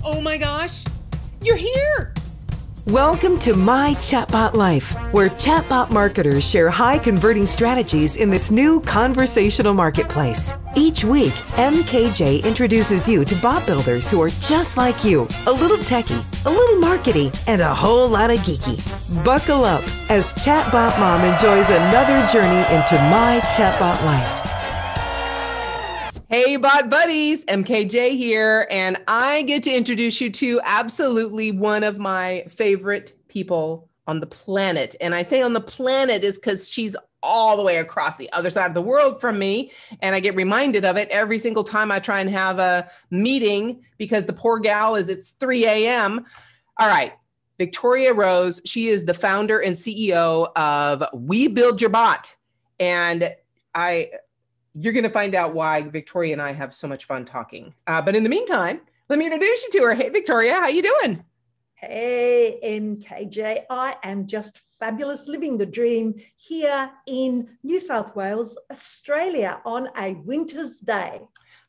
Oh my gosh, you're here! Welcome to My Chatbot Life, where chatbot marketers share high-converting strategies in this new conversational marketplace. Each week, MKJ introduces you to bot builders who are just like you, a little techie, a little markety, and a whole lot of geeky. Buckle up as Chatbot Mom enjoys another journey into My Chatbot Life. Hey, bot buddies, MKJ here, and I get to introduce you to absolutely one of my favorite people on the planet. And I say on the planet is because she's all the way across the other side of the world from me. And I get reminded of it every single time I try and have a meeting because the poor gal it's 3 a.m. All right, Victoria Rose, she is the founder and CEO of We Build Your Bot. And you're going to find out why Victoria and I have so much fun talking. But in the meantime, let me introduce you to her. Hey, Victoria, how you doing? Hey, MKJ. I am just fabulous, living the dream here in New South Wales, Australia on a winter's day.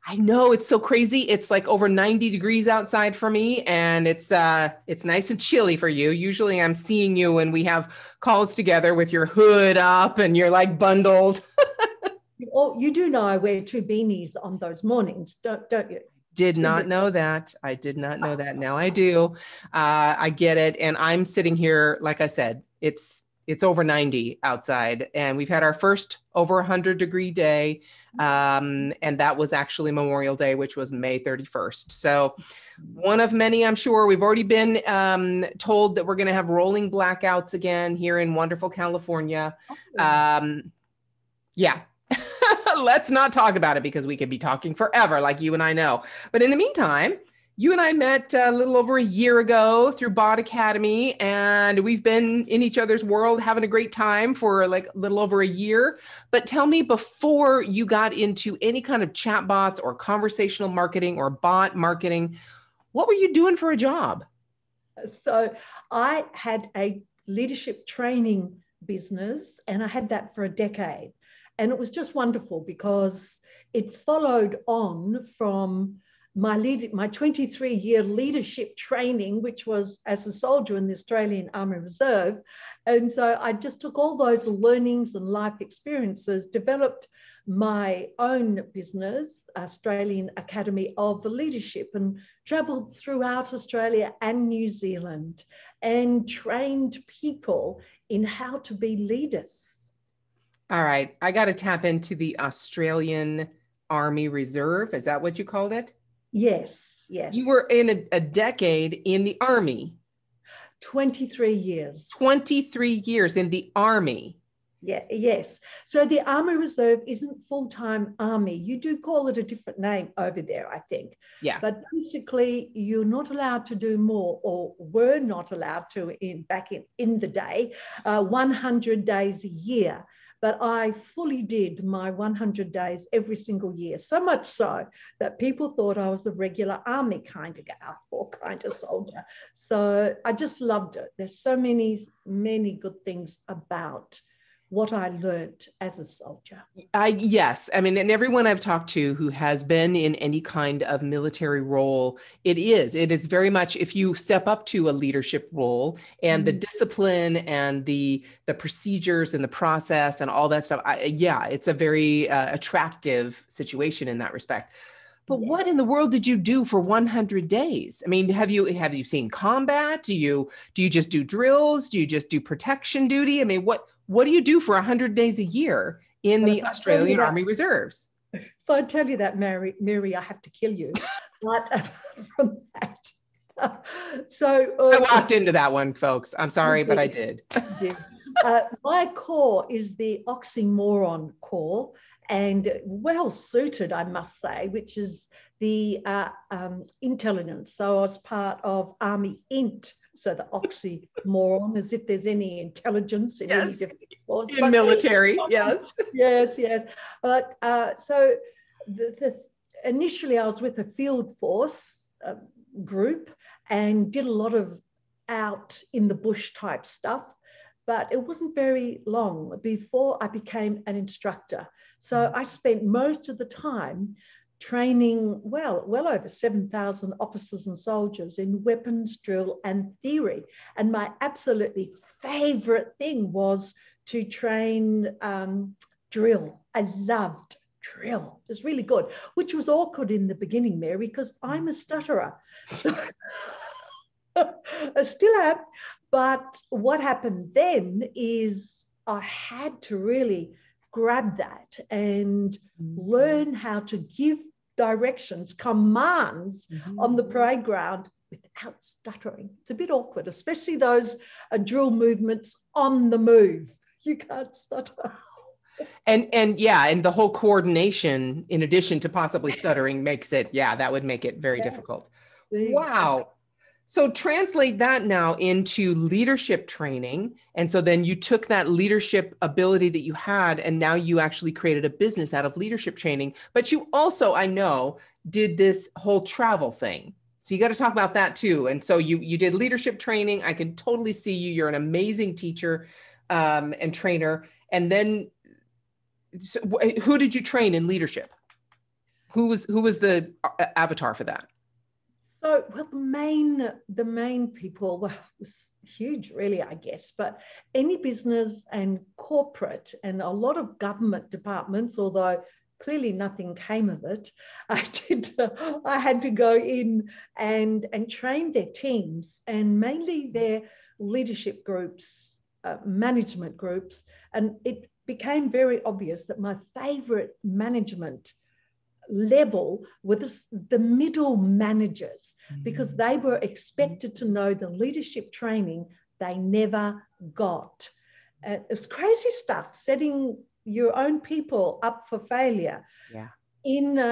I know, it's so crazy. It's like over 90 degrees outside for me, and it's nice and chilly for you. Usually I'm seeing you when we have calls together with your hood up and you're like bundled. Oh, you do know I wear two beanies on those mornings, don't you? Did not know that. I did not know that. Now I do. I get it. And I'm sitting here, like I said, it's over 90 outside, and we've had our first over 100-degree day. And that was actually Memorial Day, which was May 31st. So one of many, I'm sure. We've already been told that we're going to have rolling blackouts again here in wonderful California. Yeah. Let's not talk about it because we could be talking forever, like you and I know. But in the meantime, you and I met a little over a year ago through Bot Academy, and we've been in each other's world having a great time for like a little over a year. But tell me, before you got into any kind of chatbots or conversational marketing or bot marketing, what were you doing for a job? So I had a leadership training business, and I had that for a decade. And it was just wonderful because it followed on from my 23-year leadership training, which was as a soldier in the Australian Army Reserve. And so I just took all those learnings and life experiences, developed my own business, Australian Academy of Leadership, and traveled throughout Australia and New Zealand and trained people in how to be leaders. All right, I got to tap into the Australian Army Reserve. Is that what you called it? Yes, yes. You were in a decade in the Army. 23 years. 23 years in the Army. Yeah, yes. So the Army Reserve isn't full-time Army. You do call it a different name over there, I think. Yeah. But basically, you're not allowed to do more, or were not allowed to back in the day, 100 days a year. But I fully did my 100 days every single year, so much so that people thought I was a regular Army kind of gal or kind of soldier. So I just loved it. There's so many good things about what I learned as a soldier. Yes. I mean, and everyone I've talked to who has been in any kind of military role, it is very much, if you step up to a leadership role and the discipline and the procedures and the process and all that stuff. It's a very attractive situation in that respect. But Yes. What in the world did you do for 100 days? I mean, have you seen combat? Do you just do drills? Do you just do protection duty? I mean, what do you do for 100 days a year in the Australian Army Reserves? If I tell you that, Mary, I have to kill you. But from that, I walked into that one, folks. I'm sorry, but I did. My core is the oxymoron core, and well suited, I must say, which is the intelligence. So I was part of Army Int. So the oxymoron, as if there's any intelligence in any different force. In military, yes. Yes. But so initially I was with a field force group and did a lot of out in the bush type stuff. But it wasn't very long before I became an instructor. So I spent most of the time training well over 7,000 officers and soldiers in weapons, drill, and theory. And my absolutely favorite thing was to train drill. I loved drill. It was really good, which was awkward in the beginning, Mary, because I'm a stutterer. So I still am. But what happened then is I had to really grab that and learn how to give directions, commands on the parade ground without stuttering. It's a bit awkward, especially those drill movements on the move. You can't stutter. And yeah, and the whole coordination, in addition to possibly stuttering, makes it, that would make it very difficult. Wow. So translate that now into leadership training. And so then you took that leadership ability that you had, and now you actually created a business out of leadership training. But you also, I know, did this whole travel thing. So you got to talk about that too. And so you did leadership training. I can totally see you. You're an amazing teacher and trainer. And then so who did you train in leadership? Who was the avatar for that? So, well, the main people, well, it was huge, really, I guess, but any business and corporate and a lot of government departments, although clearly nothing came of it, I had to go in and train their teams, and mainly their leadership groups, management groups. And it became very obvious that my favorite management level with the middle managers, because they were expected to know the leadership training they never got. It's crazy stuff, setting your own people up for failure.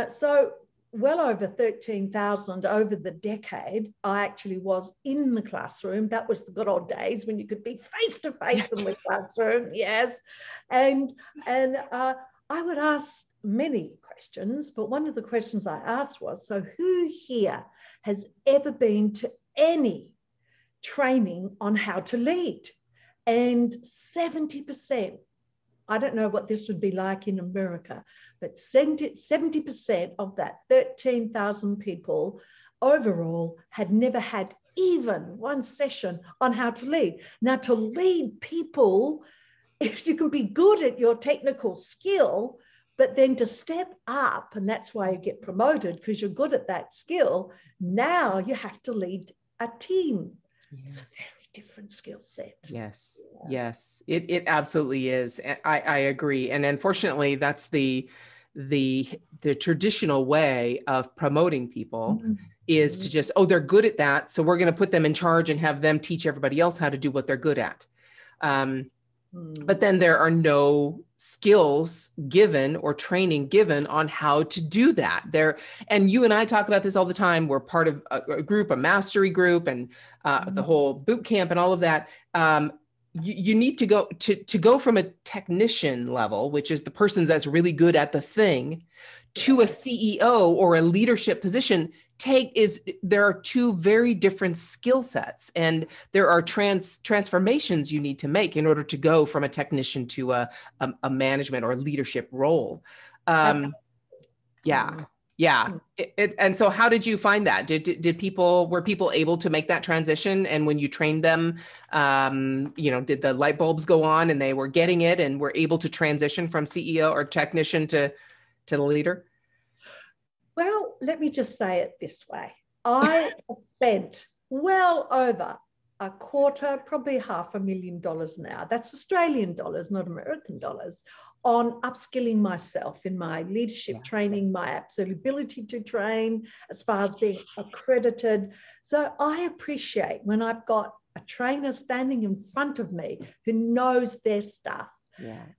So well over 13,000 over the decade, I actually was in the classroom. That was the good old days when you could be face to face in the classroom. Yes. And I would ask many questions, but one of the questions I asked was, so who here has ever been to any training on how to lead? And 70%, I don't know what this would be like in America, but 70% of that 13,000 people overall had never had even one session on how to lead. Now, to lead people, if you can be good at your technical skill, but then to step up, and that's why you get promoted, because you're good at that skill, now you have to lead a team. It's a very different skill set. Yes, it absolutely is. I agree. And unfortunately, that's the traditional way of promoting people is to just, they're good at that, so we're going to put them in charge and have them teach everybody else how to do what they're good at. But then there are no skills given or training given on how to do that. And you and I talk about this all the time. We're part of a group, a mastery group, and the whole boot camp and all of that. You need to go from a technician level, which is the person that's really good at the thing, to a CEO or a leadership position. There are two very different skill sets, and there are transformations you need to make in order to go from a technician to a management or leadership role. And so how did you find that? Were people able to make that transition? And when you trained them, did the light bulbs go on and they were getting it and were able to transition from CEO or technician to the leader? Well, let me just say it this way. I have spent well over a quarter, probably $500,000 now. That's Australian dollars, not American dollars, on upskilling myself in my leadership training, my absolute ability to train as far as being accredited. So I appreciate when I've got a trainer standing in front of me who knows their stuff.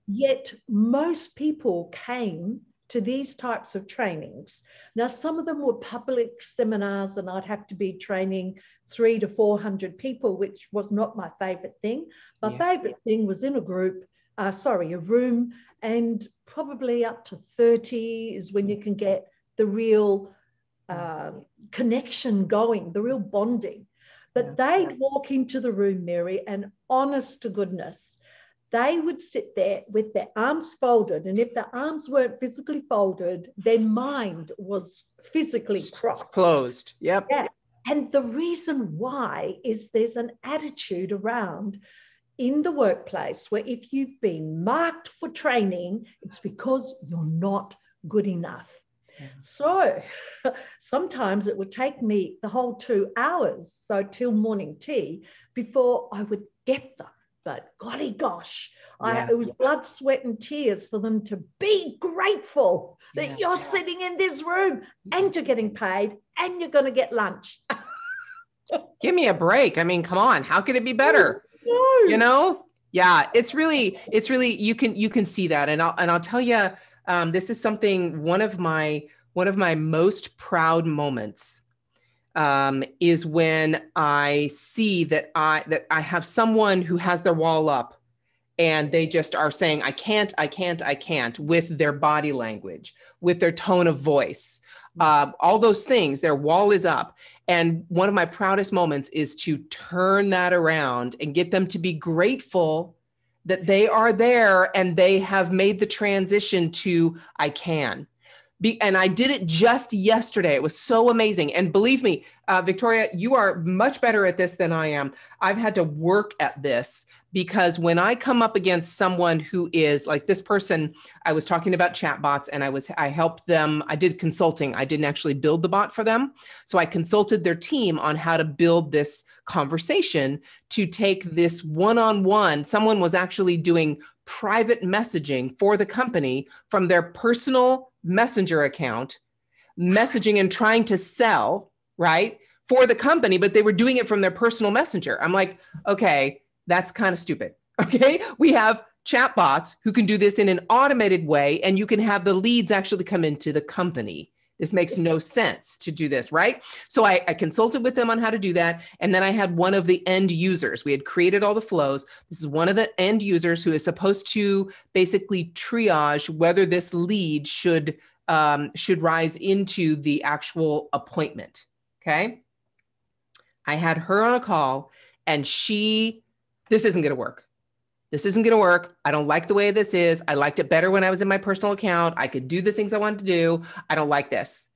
Yet most people came to these types of trainings. Now, some of them were public seminars, and I'd have to be training 300 to 400 people, which was not my favorite thing. My favorite thing was in a room, and probably up to 30 is when you can get the real connection going, the real bonding. But they'd walk into the room, Mary, and honest to goodness, they would sit there with their arms folded. And if their arms weren't physically folded, their mind was physically crossed. Closed. Yep. Yeah. And the reason why is there's an attitude around in the workplace where if you've been marked for training, it's because you're not good enough. Yeah. So sometimes it would take me the whole 2 hours, so till morning tea, before I would get them. But golly gosh, it was blood, sweat, and tears for them to be grateful that you're sitting in this room and you're getting paid and you're going to get lunch. Give me a break. I mean, come on. How could it be better? No. You know? Yeah, it's really, you can see that. And I'll tell you, this is something, one of my most proud moments is when I see that I have someone who has their wall up and they just are saying, I can't, with their body language, with their tone of voice, all those things, their wall is up. And one of my proudest moments is to turn that around and get them to be grateful that they are there and they have made the transition to I can. And I did it just yesterday. It was so amazing. And believe me, Victoria, you are much better at this than I am. I've had to work at this because when I come up against someone who is like this person, I was talking about chatbots and I helped them. I did consulting. I didn't actually build the bot for them. So I consulted their team on how to build this conversation to take this one-on-one. Someone was actually doing private messaging for the company from their personal messenger account, messaging and trying to sell, right, for the company, but they were doing it from their personal messenger. I'm like, okay, that's kind of stupid. Okay. We have chatbots who can do this in an automated way, and you can have the leads actually come into the company. This makes no sense to do this, right? So I consulted with them on how to do that. And then I had one of the end users. We had created all the flows. This is one of the end users who is supposed to basically triage whether this lead should rise into the actual appointment, okay? I had her on a call and this isn't gonna work. This isn't going to work. I don't like the way this is. I liked it better when I was in my personal account. I could do the things I wanted to do. I don't like this.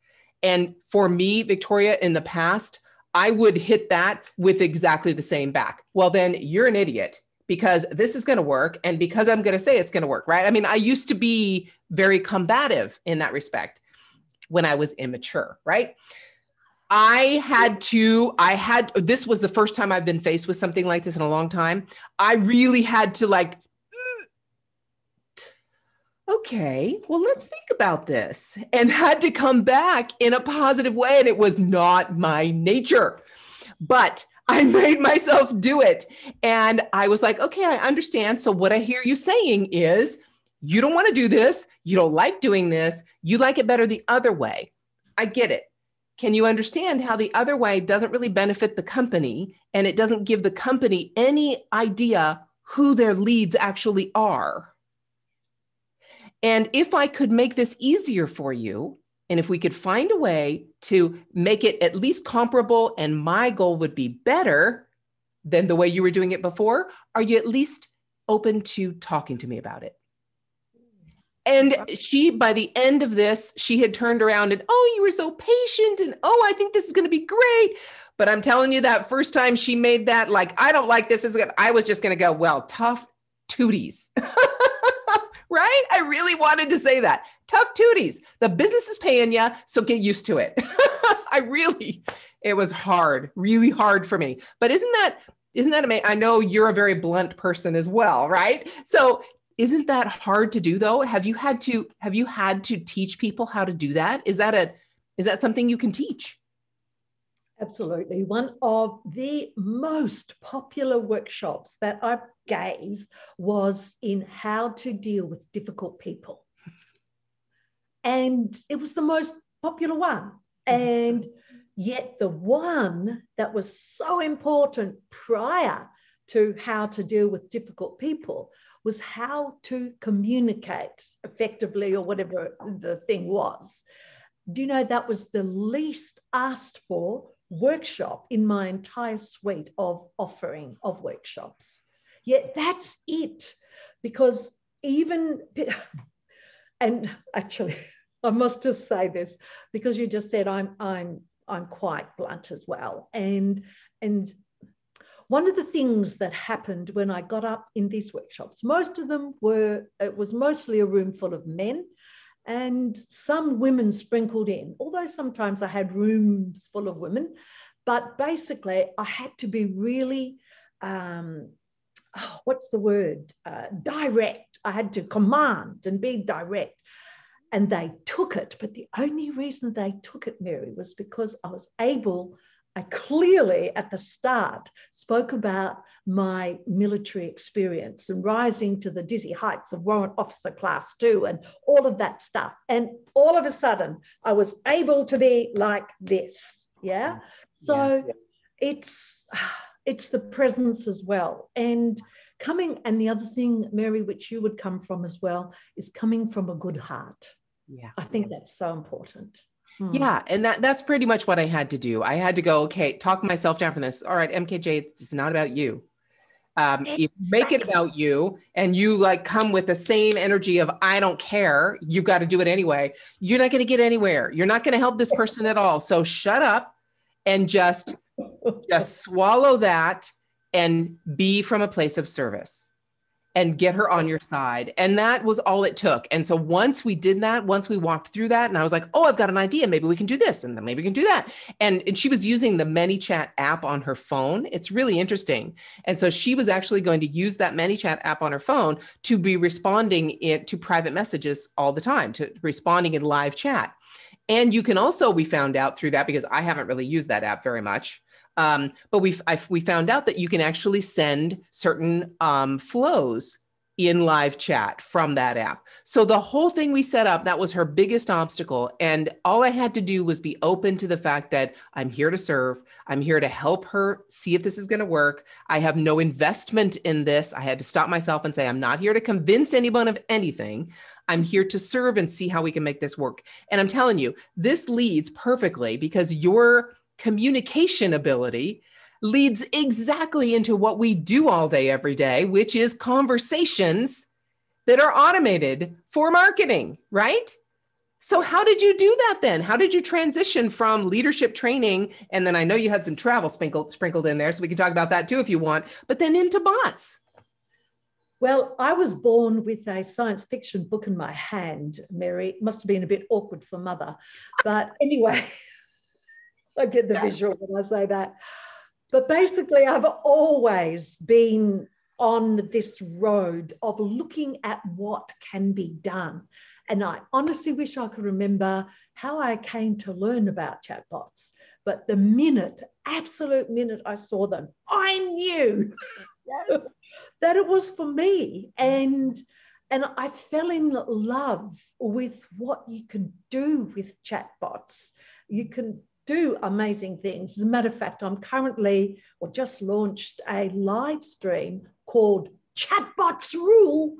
And for me, Victoria, in the past, I would hit that with exactly the same back. Well, then you're an idiot because this is going to work. And because I'm going to say it's going to work, right? I mean, I used to be very combative in that respect when I was immature, right? This was the first time I've been faced with something like this in a long time. I really had to okay, well, let's think about this, and had to come back in a positive way. And it was not my nature, but I made myself do it. And I was like, okay, I understand. So what I hear you saying is you don't want to do this. You don't like doing this. You like it better the other way. I get it. Can you understand how the other way doesn't really benefit the company, and it doesn't give the company any idea who their leads actually are? And if I could make this easier for you, and if we could find a way to make it at least comparable, and my goal would be better than the way you were doing it before, are you at least open to talking to me about it? And by the end of this, she had turned around and, oh, you were so patient. And, oh, I think this is going to be great. But I'm telling you, that first time she made that, I don't like this. I was just going to go, well, tough tooties. Right? I really wanted to say that. Tough tooties. The business is paying you, so get used to it. It was hard, really hard for me. But isn't that amazing? I know you're a very blunt person as well, right? So isn't that hard to do though? Have you had to teach people how to do that? Is that something you can teach? Absolutely. One of the most popular workshops that I gave was in how to deal with difficult people. And it was the most popular one. And yet the one that was so important prior to how to deal with difficult people was how to communicate effectively, or whatever the thing was. Do you know that was the least asked for workshop in my entire suite of offering of workshops? Yet that's it. because even, and actually, I must just say this, because you just said I'm quite blunt as well. And one of the things that happened when I got up in these workshops, most of them it was mostly a room full of men and some women sprinkled in, although sometimes I had rooms full of women. But basically, I had to be really, what's the word? Direct. I had to command and be direct. And they took it. But the only reason they took it, Mary, was because I clearly at the start spoke about my military experience and rising to the dizzy heights of Warrant Officer Class 2 and all of that stuff. And all of a sudden, I was able to be like this. Yeah. So it's the presence as well. And the other thing, Mary, which you would come from as well, is coming from a good heart. Yeah. I think that's so important. Yeah. And that's pretty much what I had to do. I had to go, okay, talk myself down from this. All right, MKJ, it's not about you. If you make it about you and you like come with the same energy of, I don't care, you've got to do it anyway. You're not going to get anywhere. You're not going to help this person at all. So shut up and just swallow that and be from a place of service and get her on your side. And that was all it took. And so once we did that, once we walked through that, and I was like, oh, I've got an idea. Maybe we can do this. And then maybe we can do that. And she was using the ManyChat app on her phone. It's really interesting. And so she was actually going to use that ManyChat app on her phone to be responding to private messages all the time, to responding in live chat. And you can also, we found out through that, because I haven't really used that app very much, but we found out that you can actually send certain flows in live chat from that app. So the whole thing we set up, that was her biggest obstacle. And all I had to do was be open to the fact that I'm here to serve. I'm here to help her see if this is going to work. I have no investment in this. I had to stop myself and say, I'm not here to convince anyone of anything. I'm here to serve and see how we can make this work. And I'm telling you, this leads perfectly, because your communication ability leads exactly into what we do all day, every day, which is conversations that are automated for marketing, right? So how did you do that then? How did you transition from leadership training? And then I know you had some travel sprinkled in there, so we can talk about that too if you want, but then into bots. Well, I was born with a science fiction book in my hand, Mary. It must have been a bit awkward for mother. But anyway, I get the visual when I say that. But basically, I've always been on this road of looking at what can be done. And I honestly wish I could remember how I came to learn about chatbots. But the absolute minute I saw them, I knew that it was for me. And I fell in love with what you can do with chatbots. You can do amazing things. As a matter of fact, I'm currently, or just launched a live stream called Chatbots Rule.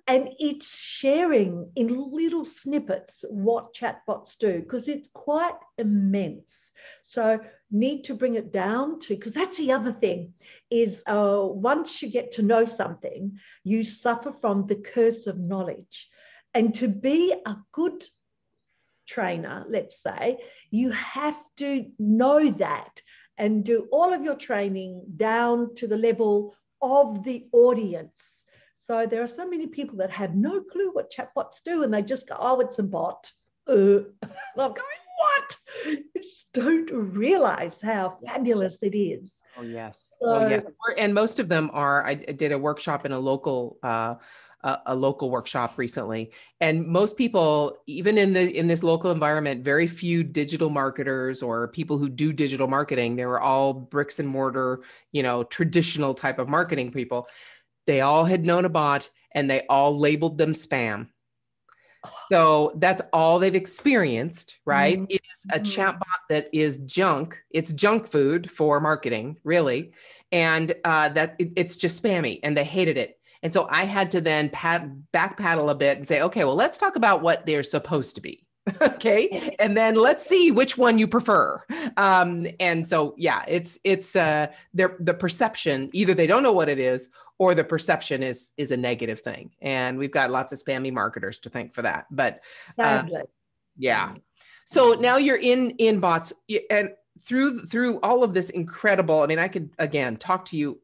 And it's sharing in little snippets what chatbots do, because it's quite immense. So need to bring it down to, because that's the other thing, is once you get to know something, you suffer from the curse of knowledge. And to be a good trainer, let's say, you have to know that and do all of your training down to the level of the audience. So there are so many people that have no clue what chatbots do, and they just go, oh, it's a bot. And I'm going, what? You just don't realize how fabulous it is. Oh, yes. So, oh, yes. And most of them are, I did a workshop in a local workshop recently. And most people, even in this local environment, very few digital marketers or people who do digital marketing, they were all bricks and mortar, traditional type of marketing people. They all had known a bot and they all labeled them spam. So that's all they've experienced, right? It is a chatbot that is junk. It's junk food for marketing, really. And it's just spammy, and they hated it. And so I had to then backpedal a bit and say, okay, well, let's talk about what they're supposed to be. Okay. And then let's see which one you prefer. And so, yeah, it's the perception, either they don't know what it is or the perception is a negative thing. And we've got lots of spammy marketers to thank for that. But Sadly. yeah. So now you're in bots, and through all of this incredible, I mean, I could, again, talk to you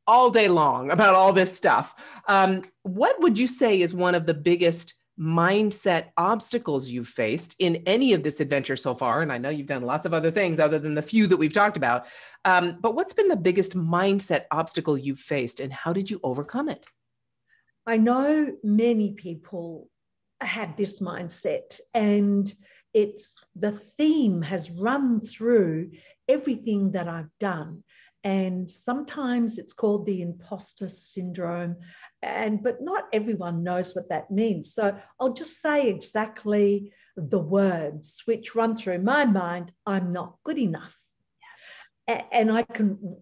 all day long about all this stuff. What would you say is one of the biggest mindset obstacles you've faced in any of this adventure so far? And I know you've done lots of other things other than the few that we've talked about. But what's been the biggest mindset obstacle you've faced, and how did you overcome it? I know many people have this mindset, and it's the theme has run through everything that I've done. And sometimes it's called the imposter syndrome, but not everyone knows what that means. So I'll just say exactly the words which run through my mind. I'm not good enough. Yes. And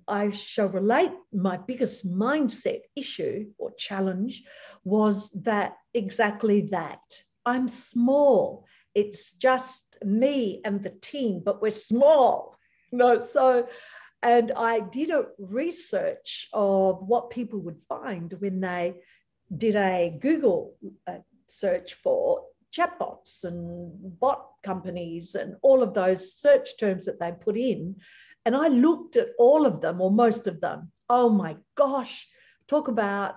I shall relate, my biggest mindset issue or challenge was that exactly that. I'm small. It's just me and the team, but we're small. And I did a research of what people would find when they did a Google search for chatbots and bot companies and all of those search terms that they put in. And I looked at all of them, or most of them. Oh my gosh, talk about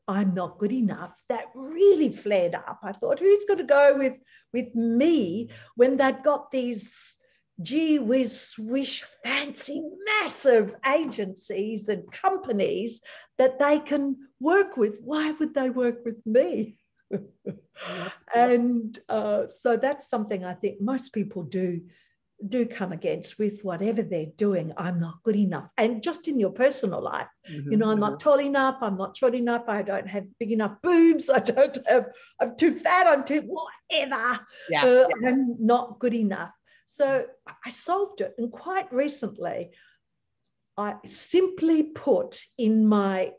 I'm not good enough. That really flared up. I thought, who's going to go with me when they've got these gee whiz swish fancy massive agencies and companies that they can work with? Why would they work with me? And so that's something I think most people do come against with whatever they're doing. I'm not good enough. And just in your personal life, I'm not tall enough, I'm not short enough, I don't have big enough boobs, I'm too fat, I'm too whatever. Yes. I'm not good enough. So I solved it. And quite recently, I simply put in my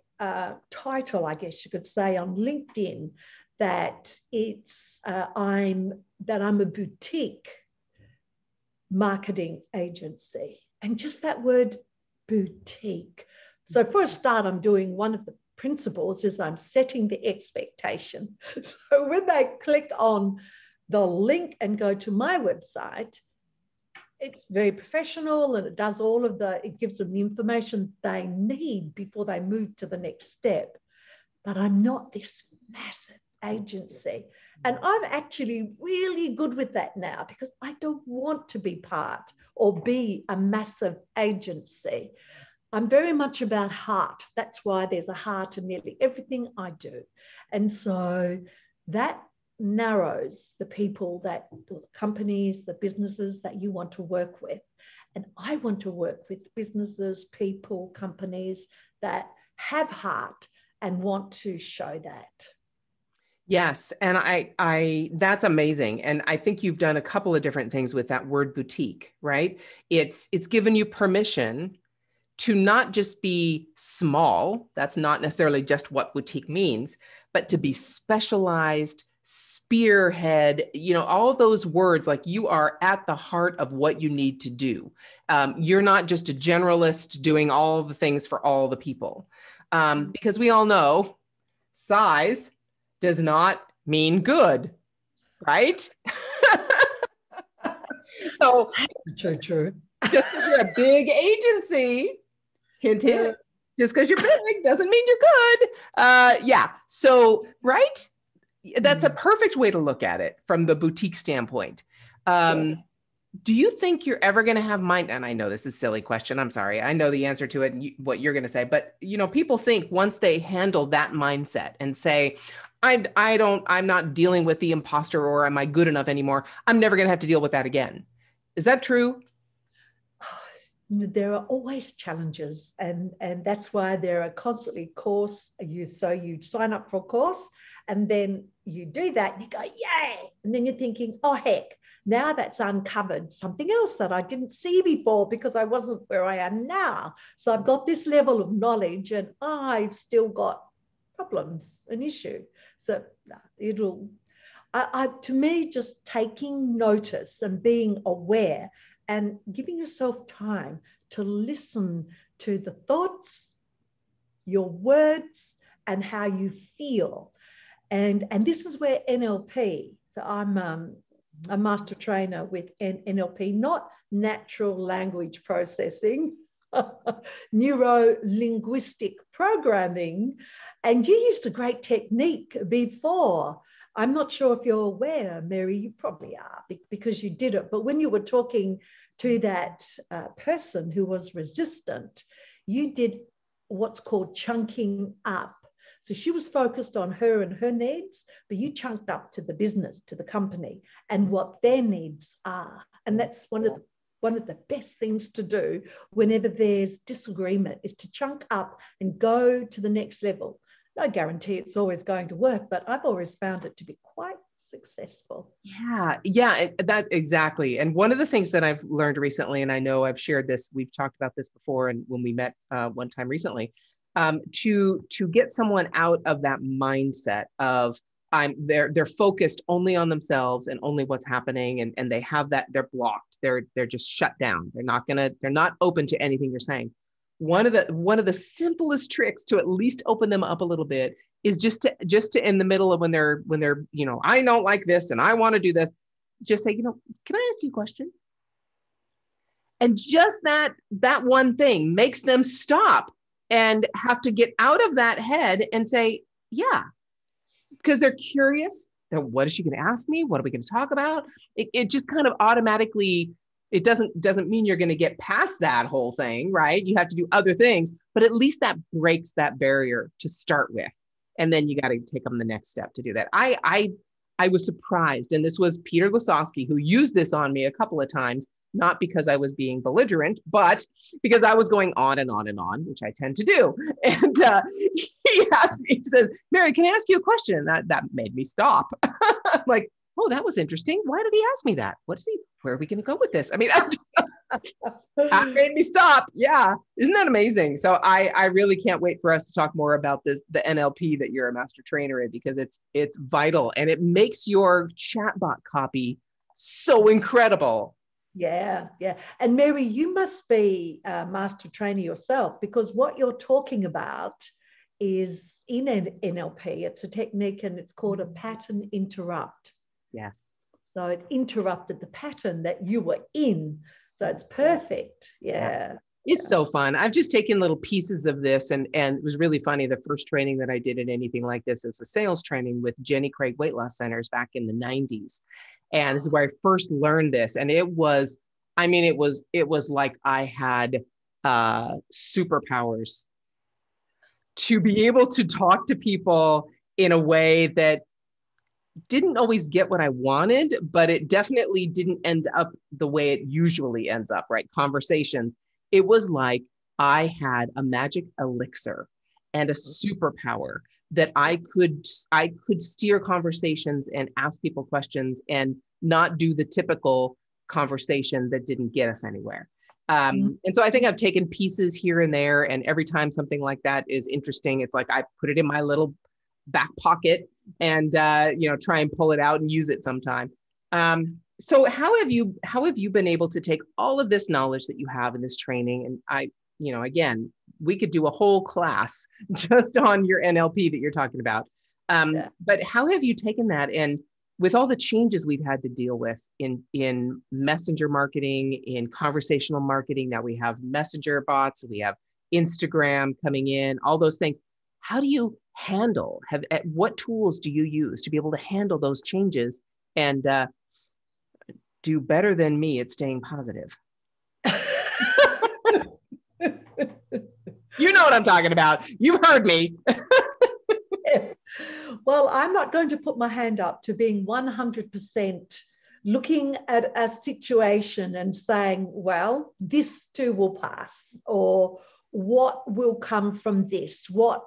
title, I guess you could say, on LinkedIn, that I'm a boutique marketing agency. And just that word boutique. So for a start, I'm doing one of the principles is I'm setting the expectation. So when they click on the link and go to my website, it's very professional, and it does it gives them the information they need before they move to the next step. But I'm not this massive agency. And I'm actually really good with that now, because I don't want to be part or be a massive agency. I'm very much about heart. That's why there's a heart in nearly everything I do. And so that narrows the people the companies, the businesses that you want to work with. And I want to work with businesses, people, companies that have heart and want to show that. Yes. And I that's amazing. And I think you've done a couple of different things with that word boutique, right? It's given you permission to not just be small. That's not necessarily just what boutique means, but to be specialized, spearhead, all of those words, like you are at the heart of what you need to do. You're not just a generalist doing all the things for all the people. Because we all know size does not mean good, right? So true. Just because you're a big agency, hint, hint, just because you're big doesn't mean you're good. Yeah. So, right? That's a perfect way to look at it from the boutique standpoint. Do you think you're ever going to have and I know this is a silly question. I'm sorry. I know the answer to it and what you're going to say, but people think once they handle that mindset and say, I'm not dealing with the imposter, or am I good enough anymore? I'm never going to have to deal with that again. Is that true? There are always challenges, and that's why there are constantly course. You sign up for a course, and then you do that, and you go, yay! And then you're thinking, oh heck, now that's uncovered something else that I didn't see before because I wasn't where I am now. So I've got this level of knowledge, and I've still got problems, an issue. So To me, just taking notice and being aware and giving yourself time to listen to the thoughts, your words, and how you feel. And this is where NLP, so I'm a master trainer with NLP, not natural language processing, neuro-linguistic programming. And you used a great technique before. I'm not sure if you're aware, Mary, you probably are because you did it. But when you were talking to that person who was resistant, you did what's called chunking up. So she was focused on her and her needs, but you chunked up to the business, to the company, and what their needs are. And that's one of the best things to do whenever there's disagreement, is to chunk up and go to the next level. No guarantee it's always going to work, but I've always found it to be quite successful. Yeah, that exactly. And one of the things that I've learned recently, and I know I've shared this, we've talked about this before, and when we met one time recently, to get someone out of that mindset of they're focused only on themselves and only what's happening, and they have that, they're blocked, they're just shut down. They're not open to anything you're saying. One of the simplest tricks to at least open them up a little bit is just to in the middle of when they're, I don't like this and I want to do this, just say, can I ask you a question? And just that one thing makes them stop and have to get out of that head and say, yeah, because they're curious. What is she going to ask me? What are we going to talk about? It just kind of automatically, it doesn't mean you're going to get past that whole thing, right? You have to do other things, but at least that breaks that barrier to start with. And then you got to take them the next step to do that. I was surprised. And this was Peter Lasowski who used this on me a couple of times, not because I was being belligerent, but because I was going on and on and on, which I tend to do. And he asked me, he says, Mary, can I ask you a question? And that made me stop. I'm like, oh, that was interesting. Why did he ask me that? Where are we going to go with this? I mean, that made me stop. Yeah. Isn't that amazing? So I really can't wait for us to talk more about the NLP that you're a master trainer in, because it's vital and it makes your chatbot copy so incredible. Yeah. And Mary, you must be a master trainer yourself, because what you're talking about is in NLP. It's a technique and it's called a pattern interrupt. Yes. So it interrupted the pattern that you were in. So it's perfect. Yeah. It's so fun. I've just taken little pieces of this, and it was really funny. The first training that I did in anything like this was a sales training with Jenny Craig Weight Loss Centers back in the 90s. And this is where I first learned this. And it was like I had superpowers to be able to talk to people in a way that didn't always get what I wanted, but it definitely didn't end up the way it usually ends up, right? Conversations. It was like I had a magic elixir and a superpower that I could steer conversations and ask people questions and not do the typical conversation that didn't get us anywhere. And so I think I've taken pieces here and there, and every time something like that is interesting, it's like I put it in my little back pocket and try and pull it out and use it sometime. So how have you been able to take all of this knowledge that you have in this training? And again, we could do a whole class just on your NLP that you're talking about. But how have you taken that, and with all the changes we've had to deal with in messenger marketing, in conversational marketing, now we have messenger bots, we have Instagram coming in, all those things. How do you handle, what tools do you use to be able to handle those changes and do better than me at staying positive? You know what I'm talking about. You've heard me. Yes. Well, I'm not going to put my hand up to being 100% looking at a situation and saying, well, this too will pass, or what will come from this? What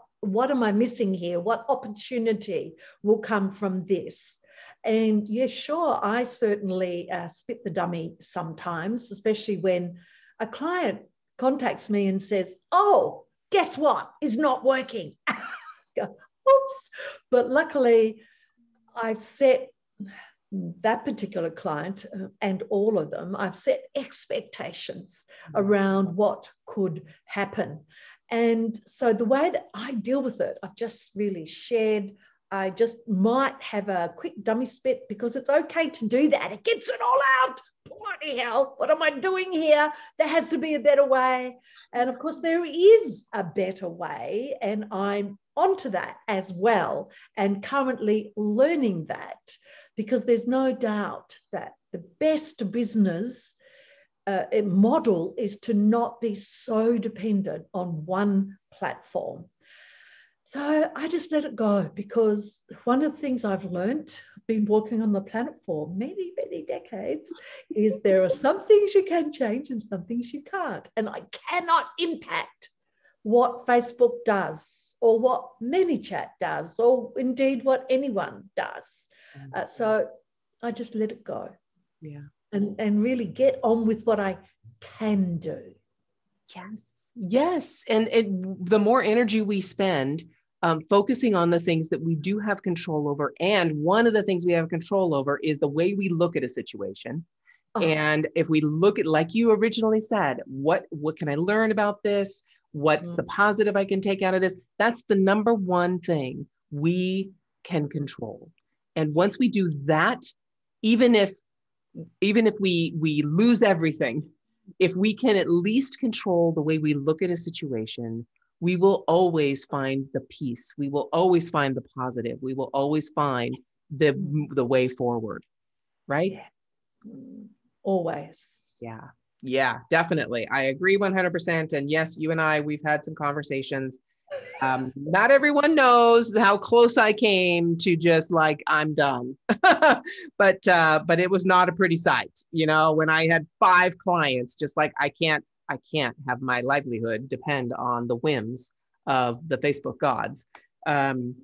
am I missing here? What opportunity will come from this? And yeah, sure, I certainly spit the dummy sometimes, especially when a client contacts me and says, oh, guess what? It's not working. Oops. But luckily, I set that particular client and all of them, I've set expectations around what could happen. And so the way that I deal with it, I've just really shared. I just might have a quick dummy spit because it's okay to do that. It gets it all out. Bloody hell, what am I doing here? There has to be a better way. And of course, there is a better way. And I'm onto that as well, and currently learning that, because there's no doubt that the best business model is to not be so dependent on one platform. So I just let it go, because one of the things I've learned, been working on the planet for many, many decades, is there are some things you can change and some things you can't. And I cannot impact what Facebook does or what ManyChat does, or indeed what anyone does. So I just let it go. Yeah. And really get on with what I can do. Yes. And the more energy we spend focusing on the things that we do have control over, and one of the things we have control over is the way we look at a situation. And if we look at, like you originally said, what can I learn about this? What's the positive I can take out of this? That's the number one thing we can control. And once we do that, even if we lose everything, if we can at least control the way we look at a situation, we will always find the peace. We will always find the positive. We will always find the way forward, right? Yeah. Always. Yeah, definitely. I agree 100%. And yes, you and I, we've had some conversations. Not everyone knows how close I came to just like, I'm done. But it was not a pretty sight, when I had 5 clients, just like I can't have my livelihood depend on the whims of the Facebook gods. And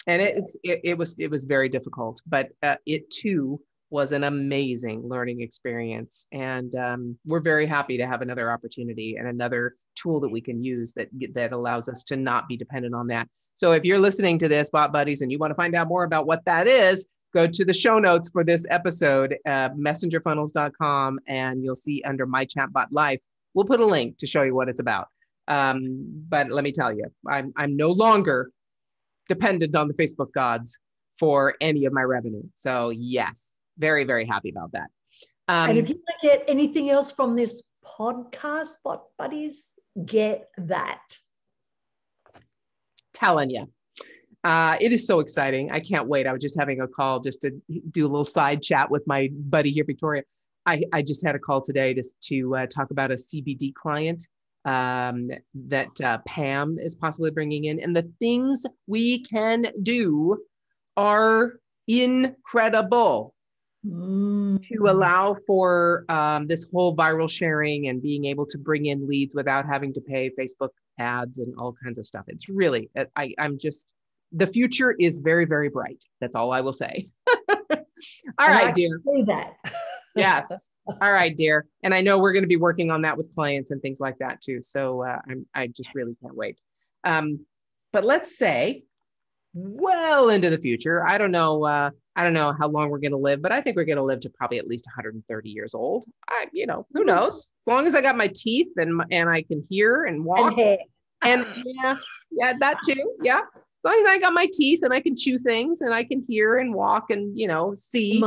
it was very difficult, but it too was an amazing learning experience. And we're very happy to have another opportunity and another tool that we can use that allows us to not be dependent on that. So if you're listening to this, Bot Buddies, and you want to find out more about what that is, go to the show notes for this episode, messengerfunnels.com, and you'll see under My Chatbot Life, we'll put a link to show you what it's about. But let me tell you, I'm no longer dependent on the Facebook gods for any of my revenue. So yes, very, very happy about that. And if you want to get anything else from this podcast, Bot Buddies, get that. Telling you. It is so exciting. I can't wait. I was just having a call just to do a little side chat with my buddy here, Victoria. I just had a call today to talk about a CBD client that Pam is possibly bringing in. And the things we can do are incredible to allow for this whole viral sharing and being able to bring in leads without having to pay Facebook ads and all kinds of stuff. It's really, I'm just, the future is very, very bright. That's all I will say. All right, dear. Say that. Yes. All right, dear. And I know we're going to be working on that with clients and things like that too. So I just really can't wait. But let's say well into the future, I don't know how long we're going to live, but I think we're going to live to probably at least 130 years old. Who knows? As long as I got my teeth and I can hear and walk and yeah, that too. Yeah. As long as I got my teeth and I can chew things and I can hear and walk and, see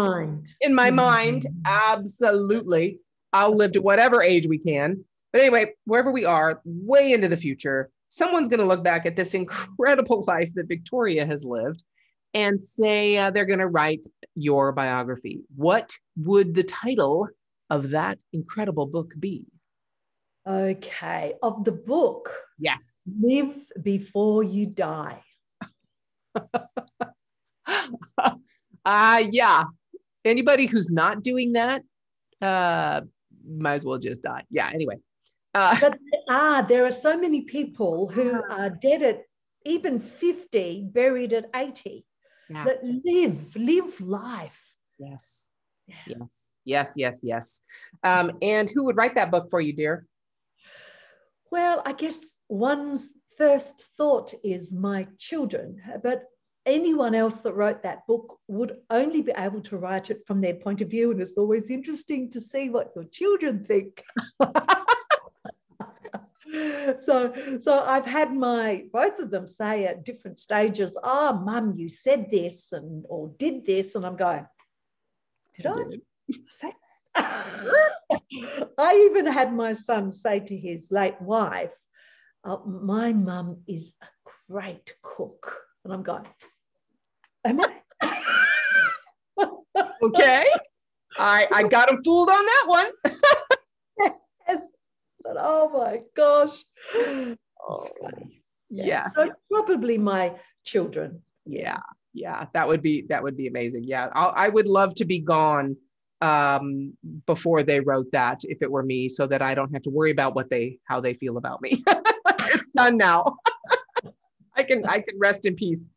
in my mind, absolutely. I'll live to whatever age we can. But anyway, wherever we are, way into the future, someone's going to look back at this incredible life that Victoria has lived and say they're going to write your biography. What would the title of that incredible book be? Okay. Of the book? Yes. Live Before You Die. Yeah. Anybody who's not doing that might as well just die. Yeah. Anyway. But there are so many people who are dead at even 50, buried at 80, that live life. Yes. And who would write that book for you, dear? Well, I guess one's first thought is my children, but anyone else that wrote that book would only be able to write it from their point of view. And it's always interesting to see what your children think. So I've had both of them say at different stages, "Oh, Mum, you said this or did this," and I'm going, "Did I say that?" I even had my son say to his late wife, "My mum is a great cook," and I'm going, "Am I?" Okay, I got him fooled on that one. Yes. But oh my gosh. Oh, funny. yeah. Yes. So probably my children. Yeah. Yeah. That would be amazing. Yeah. I would love to be gone before they wrote that, if it were me, so that I don't have to worry about how they feel about me. It's done now. I can rest in peace.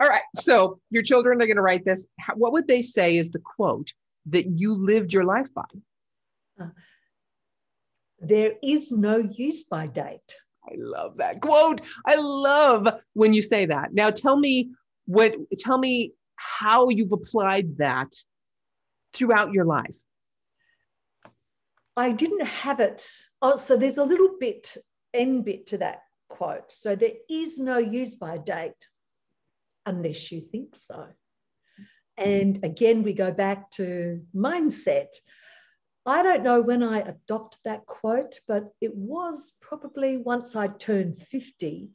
All right. So your children are going to write this. What would they say is the quote that you lived your life by? There is no use by date. I love that quote. I love when you say that. Now tell me how you've applied that throughout your life. I didn't have it. Oh, so there's a little end bit to that quote. So there is no use by date unless you think so. And again, we go back to mindset. I don't know when I adopted that quote, but it was probably once I turned 50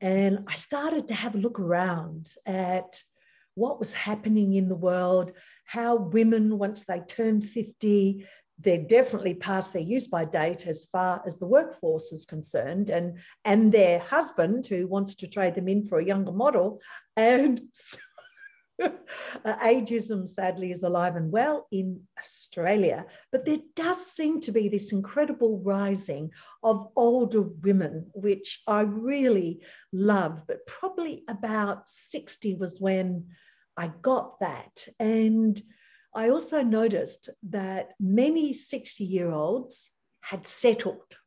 and I started to have a look around at what was happening in the world, how women, once they turn 50, they're definitely past their use by date as far as the workforce is concerned, and their husband who wants to trade them in for a younger model. And ageism, sadly, is alive and well in Australia. But there does seem to be this incredible rising of older women, which I really love. But probably about 60 was when I got that. And I also noticed that many 60-year-olds had settled.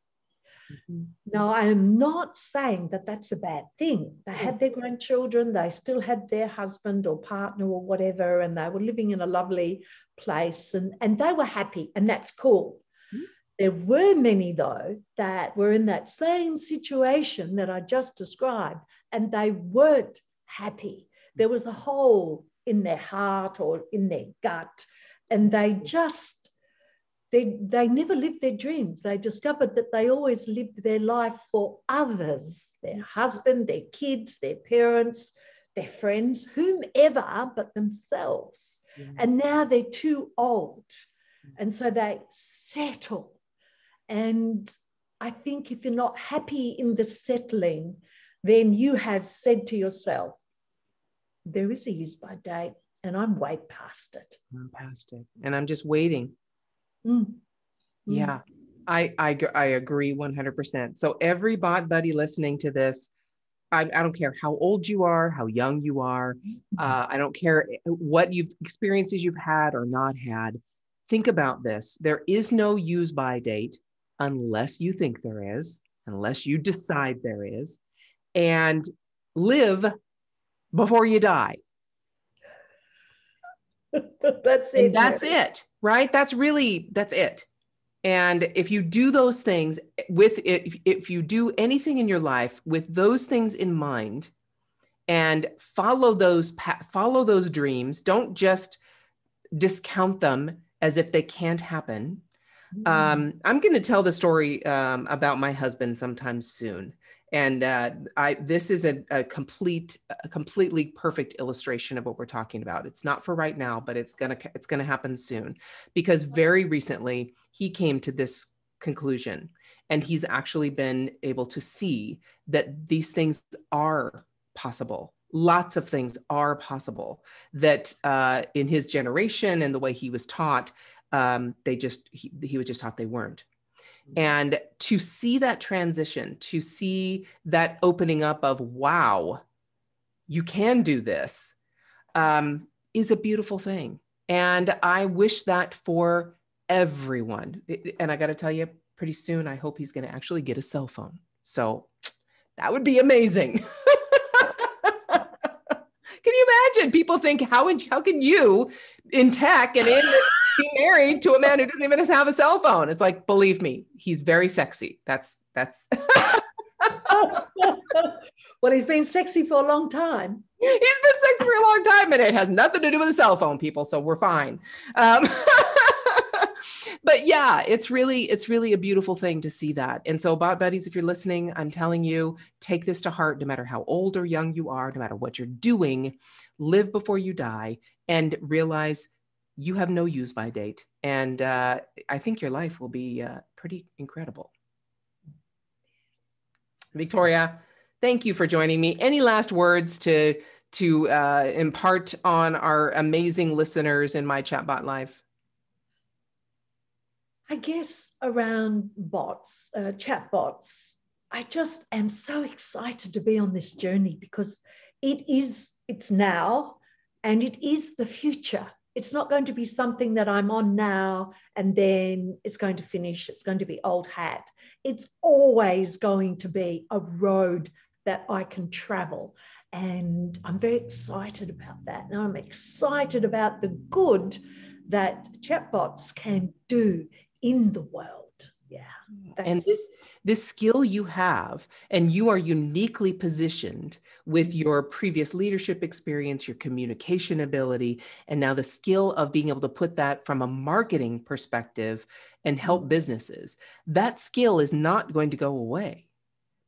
Mm-hmm. Now, I am not saying that that's a bad thing. They had their grandchildren, they still had their husband or partner or whatever, and they were living in a lovely place and they were happy, and that's cool. Mm-hmm. There were many, though, that were in that same situation that I just described, and they weren't happy. There was a hole in their heart or in their gut, and they just They never lived their dreams. They discovered that they always lived their life for others, their husband, their kids, their parents, their friends, whomever but themselves. Yeah. And now they're too old. And so they settle. And I think if you're not happy in the settling, then you have said to yourself, there is a use by date and I'm way past it. I'm past it. And I'm just waiting. Mm. Yeah, I agree 100%. So every bot buddy listening to this, I don't care how old you are, how young you are. I don't care what experiences you've had or not had. Think about this. There is no use by date unless you think there is, unless you decide there is, and live before you die. That's it. And that's it, right? That's it. And if you do those things with it, if you do anything in your life with those things in mind and follow those dreams, don't just discount them as if they can't happen. I'm going to tell the story about my husband sometime soon. And this is a completely perfect illustration of what we're talking about. It's not for right now, but it's gonna happen soon, because very recently he came to this conclusion, and he's actually been able to see that these things are possible. Lots of things are possible that in his generation and the way he was taught, he was just taught they weren't. And to see that transition, to see that opening up of, wow, you can do this, is a beautiful thing. And I wish that for everyone. And I got to tell you, pretty soon, I hope he's going to actually get a cell phone. So that would be amazing. Can you imagine? People think, how can you in tech and be married to a man who doesn't even have a cell phone? It's like, believe me, he's very sexy. That's. Well, he's been sexy for a long time. He's been sexy for a long time, and it has nothing to do with a cell phone, people. So we're fine. But yeah, it's really a beautiful thing to see that. And so, Bot Buddies, if you're listening, I'm telling you, take this to heart. No matter how old or young you are, no matter what you're doing, live before you die, and realize you have no use-by date. And I think your life will be pretty incredible. Victoria, thank you for joining me. Any last words to impart on our amazing listeners in My Chatbot Life? I guess around bots, chatbots, I just am so excited to be on this journey because it's now and it is the future. It's not going to be something that I'm on now and then it's going to finish. It's going to be old hat. It's always going to be a road that I can travel. And I'm very excited about that. And I'm excited about the good that chatbots can do in the world. Yeah. And this skill you have, and you are uniquely positioned with your previous leadership experience, your communication ability, and now the skill of being able to put that from a marketing perspective and help businesses. That skill is not going to go away.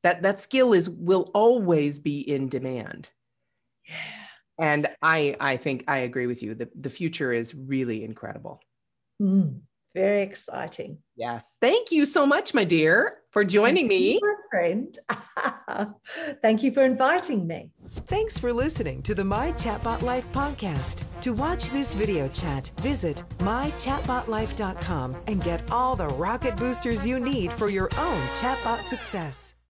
That skill will always be in demand. Yeah. And I think I agree with you. The future is really incredible. Very exciting. Yes. Thank you so much, my dear, for joining me. My friend. Thank you for inviting me. Thanks for listening to the My Chatbot Life podcast. To watch this video chat, visit mychatbotlife.com and get all the rocket boosters you need for your own chatbot success.